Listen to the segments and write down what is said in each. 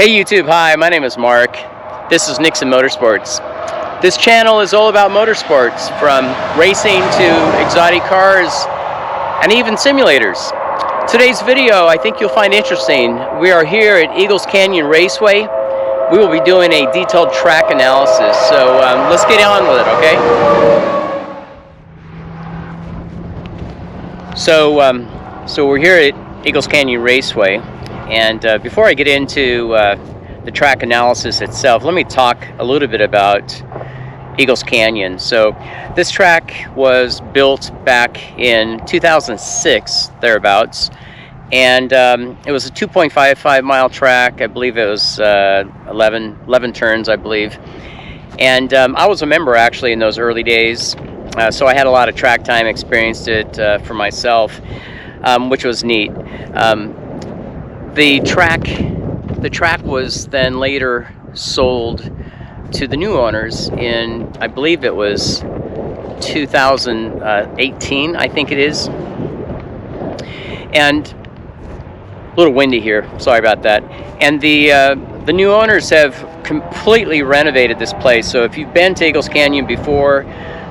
Hey YouTube, hi, my name is Mark. This is Nixon Motorsports. This channel is all about motorsports, from racing to exotic cars and even simulators. Today's video I think you'll find interesting. We are here at Eagles Canyon Raceway. We will be doing a detailed track analysis, so let's get on with it, okay? So we're here at Eagles Canyon Raceway, and before I get into the track analysis itself, let me talk a little bit about Eagles Canyon. So this track was built back in 2006, thereabouts, and it was a 2.55 mile track. I believe it was 11 turns, I believe. And I was a member actually in those early days, so I had a lot of track time, experienced it for myself, which was neat. The track was then later sold to the new owners in, I believe it was 2018, I think it is. And a little windy here, sorry about that. And the new owners have completely renovated this place. So if you've been to Eagles Canyon before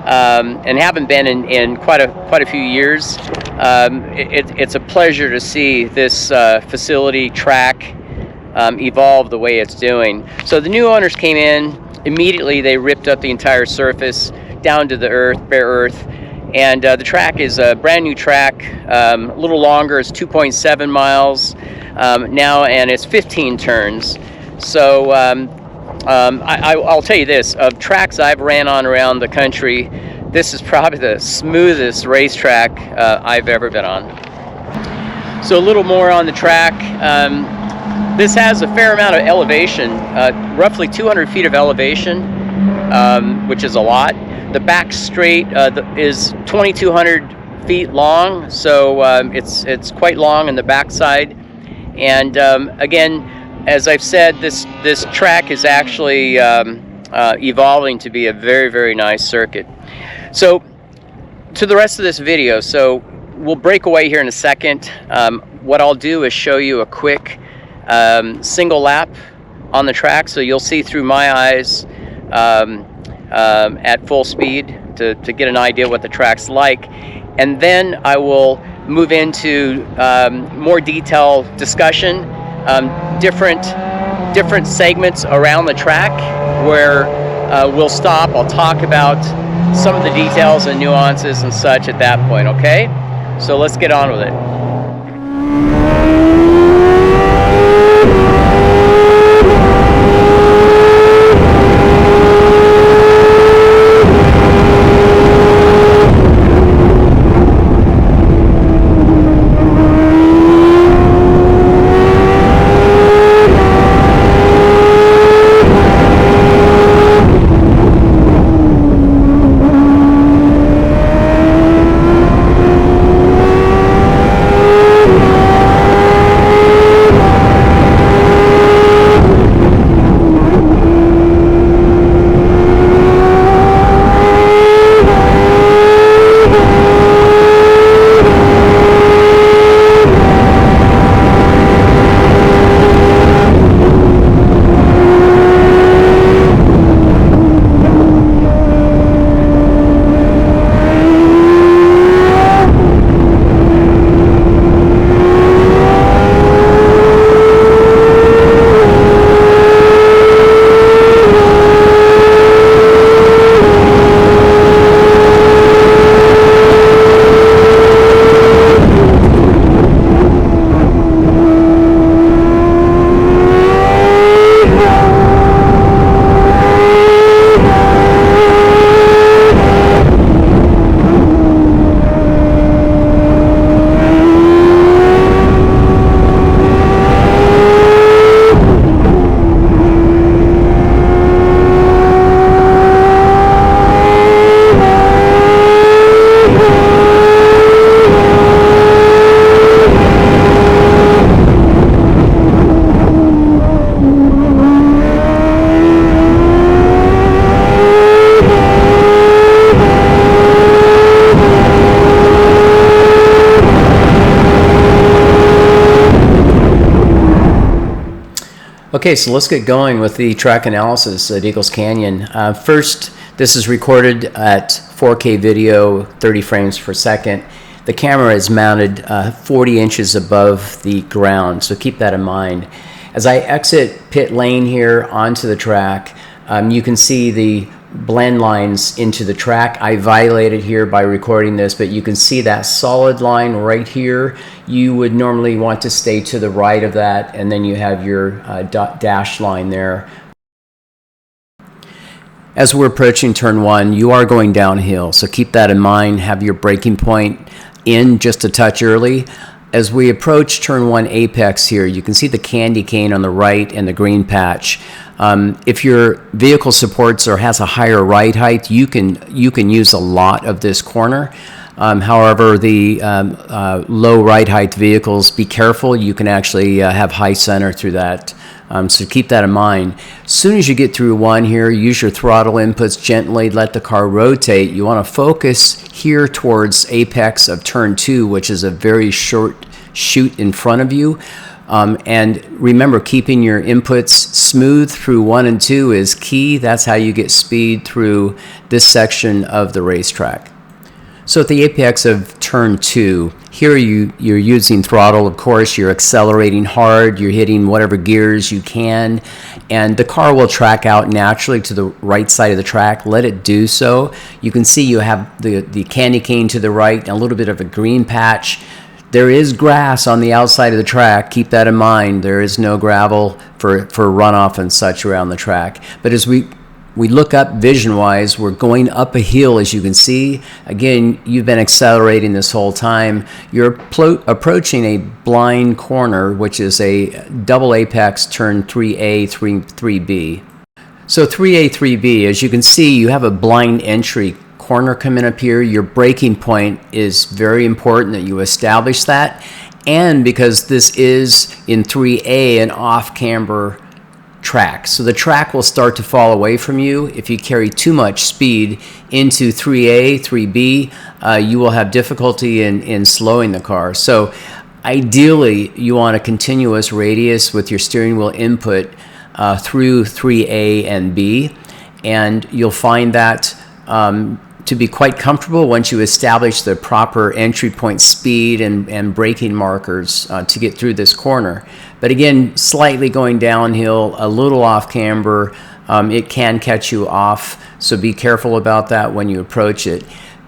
and haven't been in quite a few years, it's a pleasure to see this facility track evolve the way it's doing. So the new owners came in immediately. They ripped up the entire surface down to the earth, bare earth, and the track is a brand new track, a little longer. It's 2.7 miles now, and it's 15 turns. So I'll tell you this, of tracks I've ran on around the country, this is probably the smoothest racetrack I've ever been on. So a little more on the track. This has a fair amount of elevation, roughly 200 feet of elevation, which is a lot. The back straight is 2,200 feet long, so it's quite long in the backside. And again, as I've said, this track is actually evolving to be a very, very nice circuit. So to the rest of this video, so we'll break away here in a second. What I'll do is show you a quick single lap on the track, so you'll see through my eyes at full speed to get an idea what the track's like. And then I will move into more detailed discussion, different segments around the track where we'll stop. I'll talk about some of the details and nuances and such at that point, okay? So let's get on with it. Okay, so let's get going with the track analysis at Eagles Canyon. First, this is recorded at 4K video, 30 frames per second. The camera is mounted 40 inches above the ground, so keep that in mind. As I exit pit lane here onto the track, you can see the blend lines into the track. I violated here by recording this, but you can see that solid line right here. You would normally want to stay to the right of that, and then you have your dash line there. As we're approaching turn 1, you are going downhill, so keep that in mind. Have your braking point in just a touch early. As we approach turn 1 apex here, you can see the candy cane on the right and the green patch. If your vehicle supports or has a higher ride height, you can use a lot of this corner. However, the low ride height vehicles, be careful. You can actually have high center through that. So keep that in mind. As soon as you get through 1 here, use your throttle inputs gently, let the car rotate. You want to focus here towards apex of turn 2, which is a very short chute in front of you. And remember, keeping your inputs smooth through 1 and 2 is key. That's how you get speed through this section of the racetrack. So at the apex of turn 2, here you're using throttle, of course. You're accelerating hard. You're hitting whatever gears you can. And the car will track out naturally to the right side of the track. Let it do so. You can see you have the candy cane to the right and a little bit of a green patch. There is grass on the outside of the track. Keep that in mind. There is no gravel for runoff and such around the track. But as we look up vision-wise, we're going up a hill, as you can see. Again, you've been accelerating this whole time. You're approaching a blind corner, which is a double apex turn 3A, 3B. So 3A, 3B, as you can see, you have a blind entry corner coming up here. Your braking point is very important that you establish that, and because this is in 3A an off-camber track, so the track will start to fall away from you. If you carry too much speed into 3A, 3B, you will have difficulty in slowing the car. So ideally, you want a continuous radius with your steering wheel input through 3A and B, and you'll find that to be quite comfortable once you establish the proper entry point speed and braking markers to get through this corner. But again, slightly going downhill, a little off camber, it can catch you off, so be careful about that when you approach it.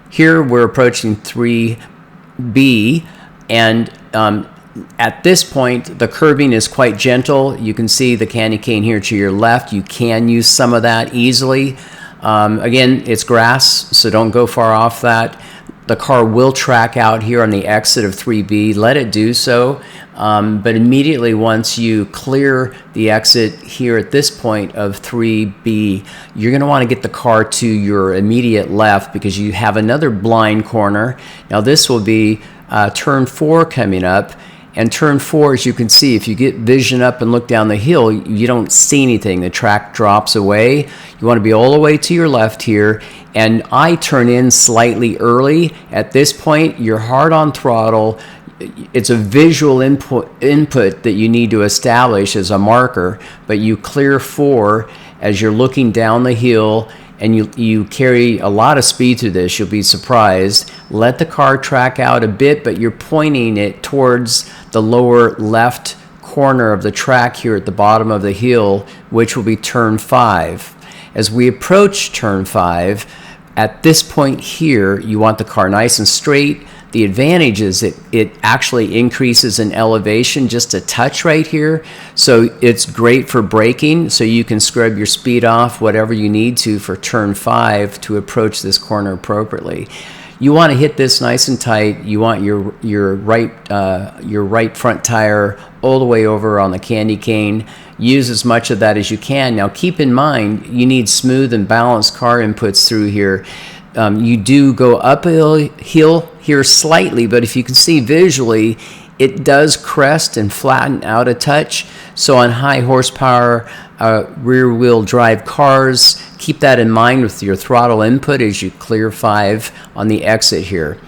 Here we're approaching 3B, and at this point the curbing is quite gentle. You can see the candy cane here to your left. You can use some of that easily. Again, it's grass, so don't go far off that. The car will track out here on the exit of 3B. Let it do so, but immediately once you clear the exit here at this point of 3B, you're going to want to get the car to your immediate left because you have another blind corner. Now this will be turn 4 coming up. And turn 4, as you can see, if you get vision up and look down the hill, you don't see anything. The track drops away. You want to be all the way to your left here. And I turn in slightly early. At this point, you're hard on throttle. It's a visual input that you need to establish as a marker, but you clear 4 as you're looking down the hill, and you carry a lot of speed through this. You'll be surprised. Let the car track out a bit, but you're pointing it towards the lower left corner of the track here at the bottom of the hill, which will be turn 5. As we approach turn 5, at this point here, you want the car nice and straight. The advantage is it actually increases in elevation just a touch right here, so it's great for braking, so you can scrub your speed off whatever you need to for turn 5 to approach this corner appropriately. You want to hit this nice and tight. You want your right front tire all the way over on the candy cane. Use as much of that as you can. Now keep in mind, you need smooth and balanced car inputs through here. You do go up a hill here slightly, but if you can see visually, it does crest and flatten out a touch. So on high horsepower rear wheel drive cars, keep that in mind with your throttle input as you clear 5 on the exit here.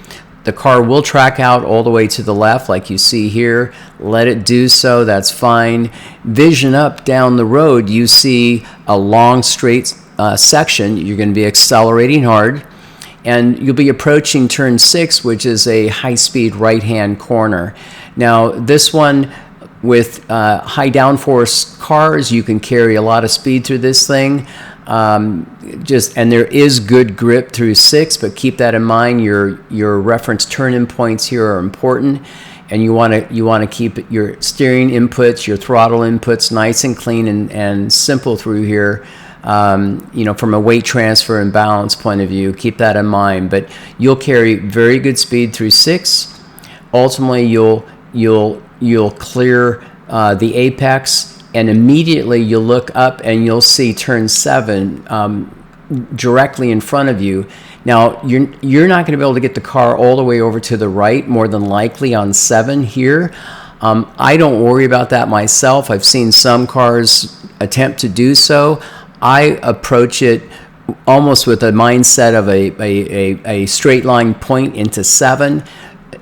The car will track out all the way to the left like you see here. Let it do so, that's fine. Vision up down the road, you see a long straight section. You're going to be accelerating hard, and you'll be approaching turn 6, which is a high-speed right-hand corner. Now this one, with high downforce cars, you can carry a lot of speed through this thing. And there is good grip through 6, but keep that in mind. Your reference turn-in points here are important, and you want to keep your steering inputs, your throttle inputs nice and clean and simple through here. From a weight transfer and balance point of view, keep that in mind. But you'll carry very good speed through 6. Ultimately, you'll clear the apex. And immediately you'll look up and you'll see turn 7 directly in front of you. Now, you're not going to be able to get the car all the way over to the right, more than likely on 7 here. I don't worry about that myself. I've seen some cars attempt to do so. I approach it almost with a mindset of a straight line point into 7.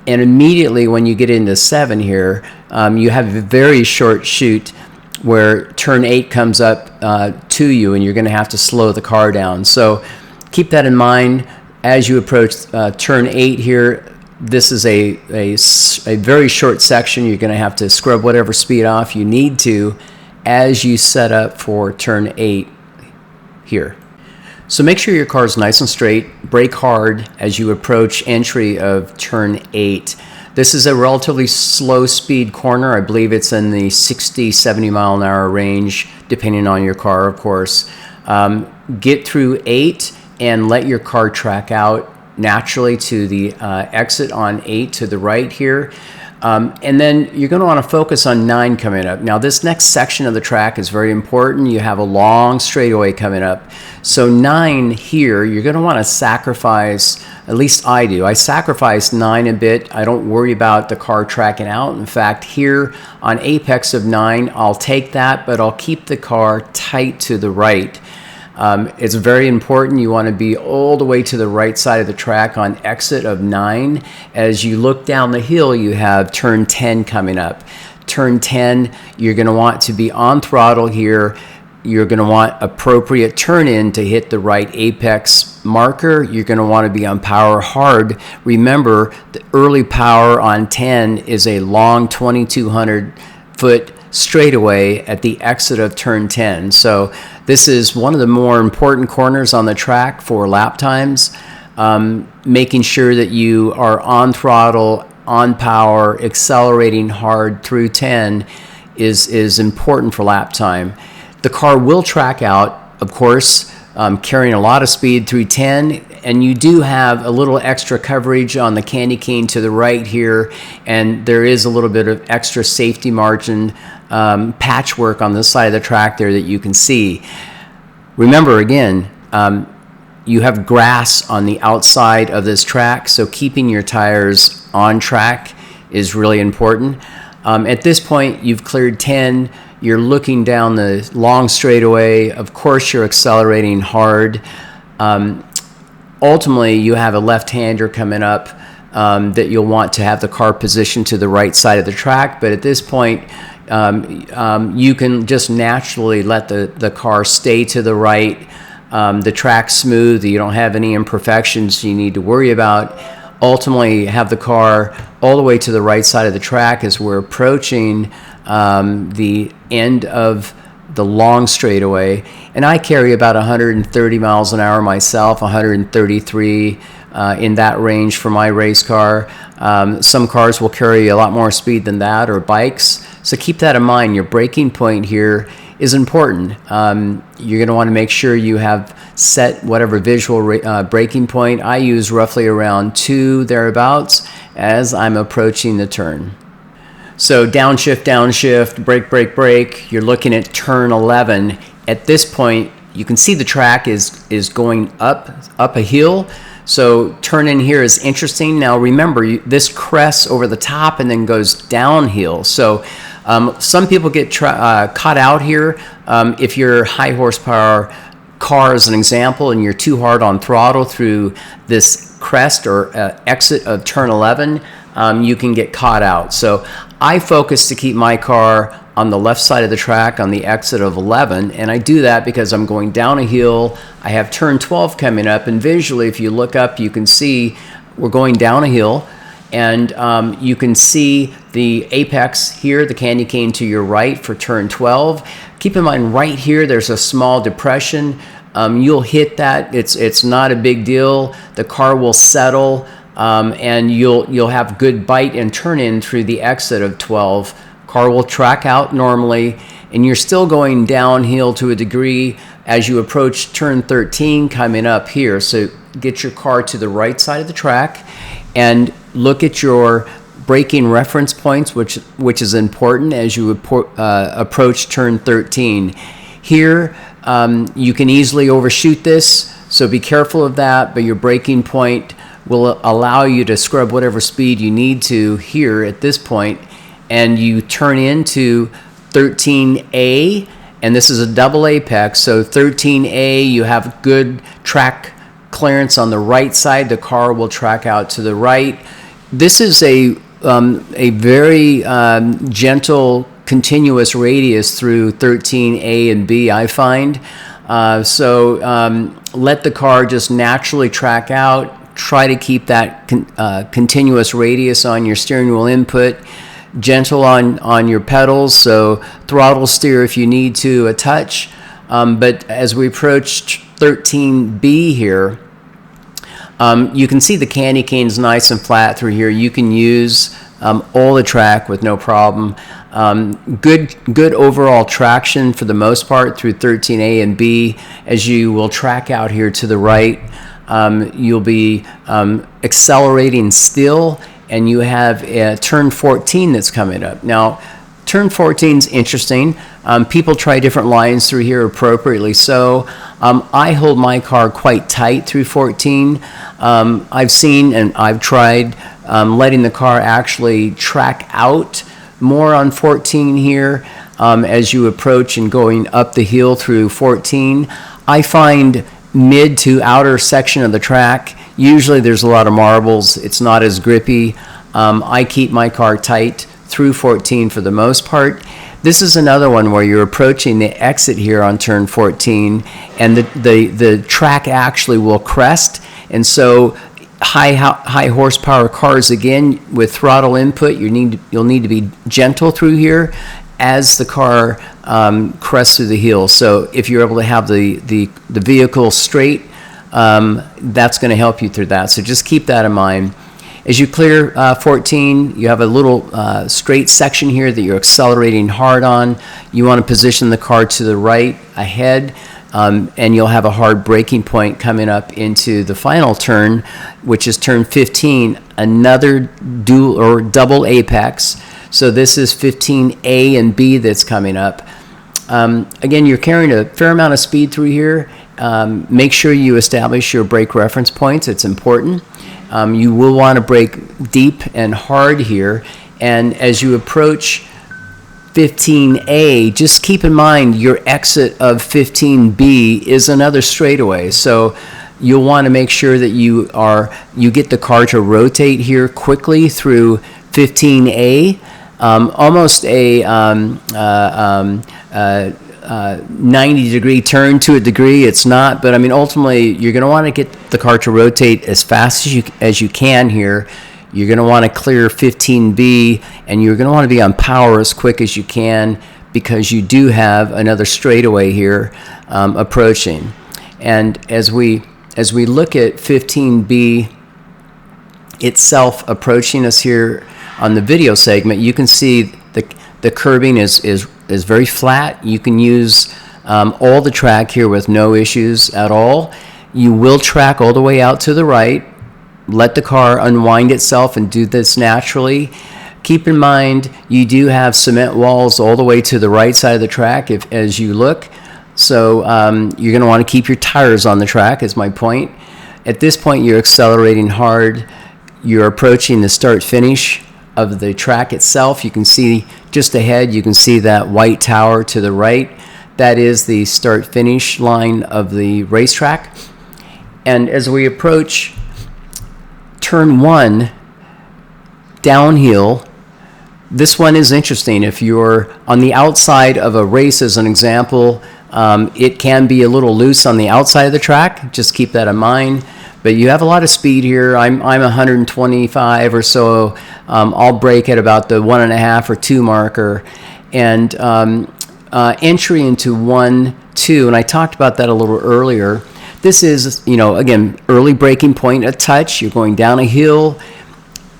And immediately when you get into 7 here, you have a very short chute where turn 8 comes up to you, and you're going to have to slow the car down. So keep that in mind as you approach turn 8 here. This is a very short section. You're going to have to scrub whatever speed off you need to as you set up for turn 8 here. So make sure your car is nice and straight. Brake hard as you approach entry of turn 8. This is a relatively slow speed corner. I believe it's in the 60-70 mile an hour range, depending on your car, of course. Get through 8 and let your car track out naturally to the exit on 8 to the right here. And then you're going to want to focus on 9 coming up. Now, this next section of the track is very important. You have a long straightaway coming up. So 9 here, you're going to want to sacrifice, at least I do. I sacrifice 9 a bit. I don't worry about the car tracking out. In fact, here on apex of 9, I'll take that, but I'll keep the car tight to the right. It's very important. You want to be all the way to the right side of the track on exit of 9. As you look down the hill, you have turn 10 coming up. Turn 10, you're going to want to be on throttle here. You're going to want appropriate turn in to hit the right apex marker. You're going to want to be on power hard. Remember, the early power on 10 is a long 2,200 foot straightaway at the exit of turn 10. So this is one of the more important corners on the track for lap times. Making sure that you are on throttle, on power, accelerating hard through 10 is important for lap time. The car will track out, of course, carrying a lot of speed through 10, and you do have a little extra coverage on the candy cane to the right here, and there is a little bit of extra safety margin patchwork on this side of the track there that you can see. Remember, again, you have grass on the outside of this track, so keeping your tires on track is really important. At this point, you've cleared 10. You're looking down the long straightaway. Of course, you're accelerating hard. Ultimately, you have a left-hander coming up that you'll want to have the car positioned to the right side of the track. But at this point, you can just naturally let the car stay to the right. The track's smooth. You don't have any imperfections you need to worry about. Ultimately, have the car all the way to the right side of the track as we're approaching the end of the long straightaway. And I carry about 130 miles an hour myself, 133 in that range for my race car. Some cars will carry a lot more speed than that, or bikes. So keep that in mind. Your braking point here is important. You're going to want to make sure you have set whatever visual braking point. I use roughly around 2 thereabouts as I'm approaching the turn. So downshift, brake, brake, brake. You're looking at turn 11. At this point, you can see the track is going up a hill. So turn in here is interesting. Now remember, this crests over the top and then goes downhill. So some people get caught out here. If you're high horsepower car as an example and you're too hard on throttle through this crest or exit of turn 11, you can get caught out. So I focus to keep my car on the left side of the track on the exit of 11, and I do that because I'm going down a hill. I have turn 12 coming up, and visually, if you look up, you can see we're going down a hill, and you can see the apex here, the candy cane to your right for turn 12. Keep in mind, right here, there's a small depression. You'll hit that. It's not a big deal. The car will settle, and you'll have good bite and turn in through the exit of 12. Car will track out normally, and you're still going downhill to a degree as you approach turn 13 coming up here. So get your car to the right side of the track and look at your braking reference points, which is important as you approach turn 13. Here, you can easily overshoot this, so be careful of that, but your braking point will allow you to scrub whatever speed you need to here at this point, and you turn into 13A, and this is a double apex, so 13A, you have good track clearance on the right side. The car will track out to the right. This is a very gentle, continuous radius through 13A and B, I find. So let the car just naturally track out. Try to keep that continuous radius on your steering wheel input. Gentle on your pedals, so throttle steer if you need to a touch. But as we approach 13B here, you can see the candy cane's nice and flat through here. You can use all the track with no problem. Good overall traction for the most part through 13A and B. As you will track out here to the right, you'll be accelerating still, and you have turn 14 that's coming up. Now, turn 14 is interesting. People try different lines through here, appropriately so. I hold my car quite tight through 14. I've seen and I've tried letting the car actually track out more on 14 here as you approach and going up the hill through 14. I find mid to outer section of the track, usually there's a lot of marbles. It's not as grippy. I keep my car tight through 14 for the most part. This is another one where you're approaching the exit here on turn 14, and the track actually will crest. And so high horsepower cars, again, with throttle input, you'll need to be gentle through here as the car crests through the hill. So if you're able to have the vehicle straight, that's going to help you through that. So just keep that in mind. As you clear 14, you have a little straight section here that you're accelerating hard on. You want to position the car to the right ahead, and you'll have a hard braking point coming up into the final turn, which is turn 15, another dual or double apex. So this is 15A and B that's coming up. Again, you're carrying a fair amount of speed through here. Make sure you establish your brake reference points. It's important. You will want to brake deep and hard here. And as you approach 15A, just keep in mind your exit of 15B is another straightaway. So you'll want to make sure that you get the car to rotate here quickly through 15A. Almost a 90-degree turn to a degree. It's not, but I mean, ultimately, you're going to want to get the car to rotate as fast as you can here. You're going to want to clear 15B, and you're going to want to be on power as quick as you can, because you do have another straightaway here approaching. And as we look at 15B itself approaching us here on the video segment, you can see the curbing is very flat. You can use all the track here with no issues at all. You will track all the way out to the right. Let the car unwind itself and do this naturally. Keep in mind, you do have cement walls all the way to the right side of the track as you look. So you're going to want to keep your tires on the track, is my point. At this point, you're accelerating hard. You're approaching the start-finish of the track itself. You can see just ahead, you can see that white tower to the right. That is the start-finish line of the racetrack. And as we approach turn 1 downhill. This one is interesting. If you're on the outside of a race, as an example, it can be a little loose on the outside of the track. Just keep that in mind. But you have a lot of speed here. I'm 125 or so. I'll brake at about the 1.5 or 2 marker. And entry into 1, 2, and I talked about that a little earlier. This is, again, early braking point, a touch. You're going down a hill,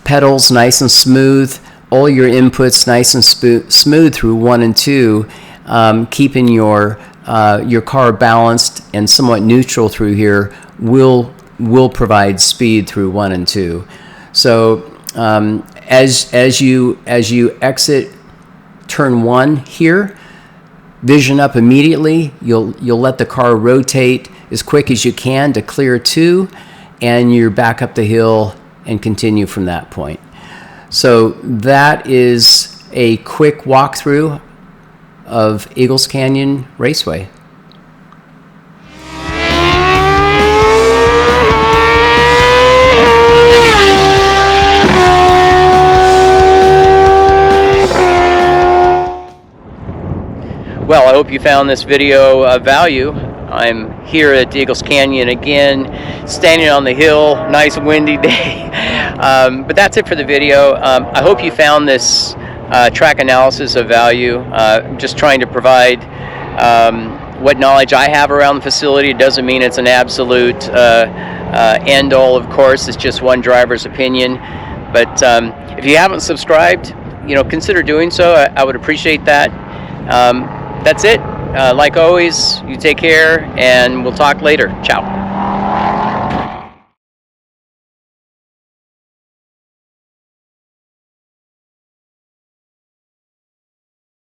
pedals nice and smooth, all your inputs nice and smooth through 1 and 2, keeping your car balanced and somewhat neutral through here will provide speed through 1 and 2. So as you exit turn 1 here, vision up immediately. You'll let the car rotate as quick as you can to clear 2, and you're back up the hill and continue from that point. So that is a quick walkthrough of Eagles Canyon Raceway. Well, I hope you found this video of value. I'm here at Eagles Canyon again, standing on the hill, nice windy day. But that's it for the video. I hope you found this track analysis of value. Just trying to provide what knowledge I have around the facility. It doesn't mean it's an absolute end all, of course. It's just one driver's opinion. But if you haven't subscribed, consider doing so. I would appreciate that. That's it. Like always, you take care, and we'll talk later. Ciao.